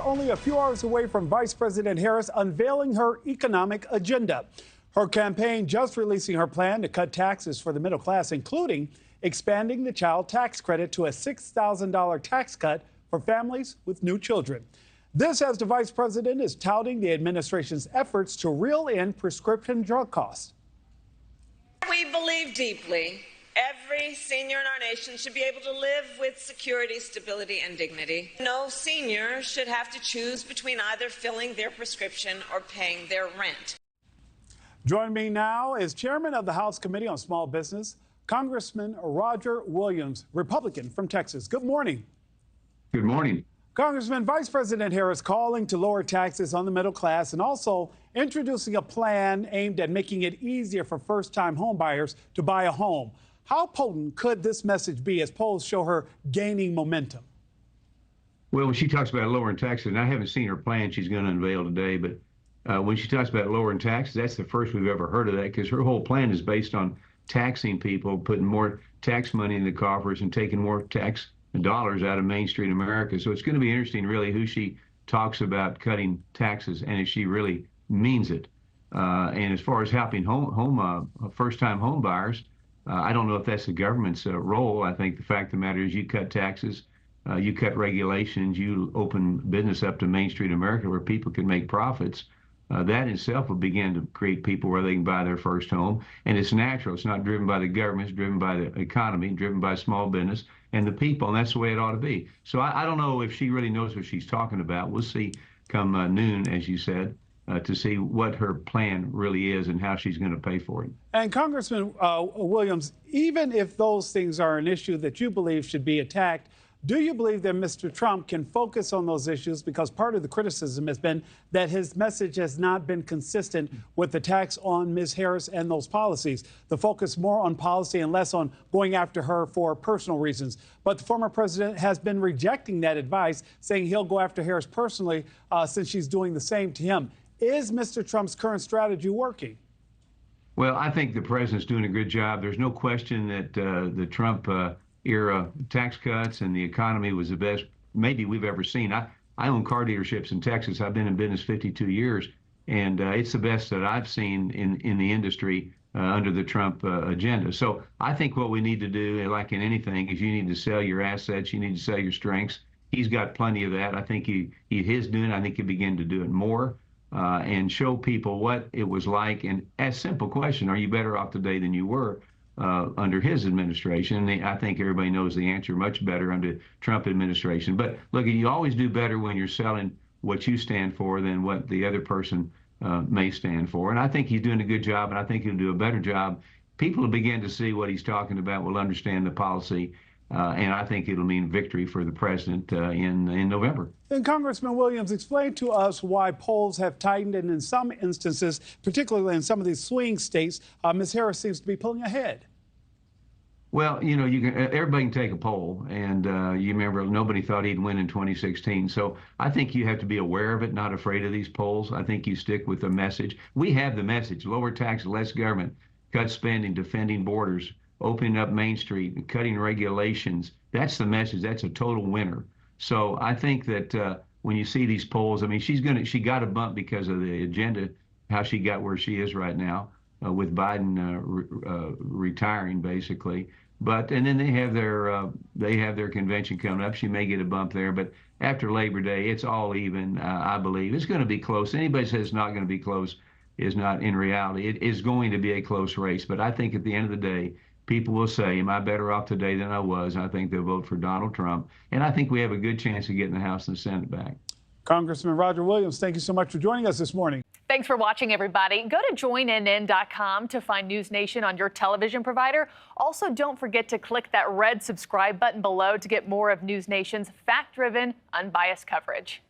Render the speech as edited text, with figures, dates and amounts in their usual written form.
only a few hours away from Vice President Harris unveiling her economic agenda. Her campaign just releasing her plan to cut taxes for the middle class, including expanding the child tax credit to a $6,000 tax cut for families with new children. This as the vice president is touting the administration's efforts to reel in prescription drug costs. We believe deeply every senior in our nation should be able to live with security, stability, and dignity. No senior should have to choose between either filling their prescription or paying their rent. Joining me now is Chairman of the House Committee on Small Business, Congressman Roger Williams, Republican from Texas. Good morning. Good morning. Congressman, Vice President Harris calling to lower taxes on the middle class and also introducing a plan aimed at making it easier for first-time homebuyers to buy a home. How potent could this message be as polls show her gaining momentum? Well, when she talks about lowering taxes, and I haven't seen her plan she's going to unveil today, but when she talks about lowering taxes, that's the first we've ever heard of that, because her whole plan is based on taxing people, putting more tax money in the coffers and taking more tax dollars out of Main Street America. So it's going to be interesting, really, who she talks about cutting taxes and if she really means it. And as far as helping first-time home buyers, I don't know if that's the government's role. I think the fact of the matter is you cut taxes, you cut regulations, you open business up to Main Street America where people can make profits. That in itself will begin to create people where they can buy their first home. And it's natural. It's not driven by the government. It's driven by the economy, driven by small business and the people. And that's the way it ought to be. So I don't know if she really knows what she's talking about. We'll see come noon, as you said, to see what her plan really is and how she's going to pay for it. And Congressman Williams, even if those things are an issue that you believe should be attacked, do you believe that Mr. Trump can focus on those issues? Because part of the criticism has been that his message has not been consistent with the attacks on Ms. Harris and those policies. The focus more on policy and less on going after her for personal reasons. But the former president has been rejecting that advice, saying he'll go after Harris personally since she's doing the same to him. Is Mr. Trump's current strategy working? Well, I think the president's doing a good job. There's no question that the Trump era tax cuts and the economy was the best maybe we've ever seen. I own car dealerships in Texas. I've been in business 52 years, and it's the best that I've seen in the industry under the Trump agenda. So I think what we need to do, like in anything, is you need to sell your assets, you need to sell your strengths. He's got plenty of that. I think he is doing it. I think he'll begin to do it more and show people what it was like. And ask simple question, are you better off today than you were under his administration? And I think everybody knows the answer much better under Trump administration. But look, you always do better when you're selling what you stand for than what the other person may stand for. And I think he's doing a good job, and I think he'll do a better job. People will begin to see what he's talking about, will understand the policy, and I think it'll mean victory for the president in November. And Congressman Williams, explain to us why polls have tightened, and in some instances, particularly in some of these swing states, Ms. Harris seems to be pulling ahead. Well, you know, everybody can take a poll, and you remember nobody thought he'd win in 2016. So I think you have to be aware of it, not afraid of these polls. I think you stick with the message. We have the message: lower taxes, less government, cut spending, defending borders, opening up Main Street, cutting regulations. That's the message. That's a total winner. So I think that when you see these polls, I mean, she got a bump because of the agenda, how she got where she is right now with Biden retiring, basically. And then they have their convention coming up. She may get a bump there, but after Labor Day, it's all even. I believe it's going to be close. Anybody says it's not going to be close is not in reality. It is going to be a close race. But I think at the end of the day, people will say, am I better off today than I was? And I think they'll vote for Donald Trump. And I think we have a good chance of getting the House and the Senate back. Congressman Roger Williams, thank you so much for joining us this morning. Thanks for watching, everybody. Go to joinnn.com to find NewsNation on your television provider. Also, don't forget to click that red subscribe button below to get more of NewsNation's fact-driven, unbiased coverage.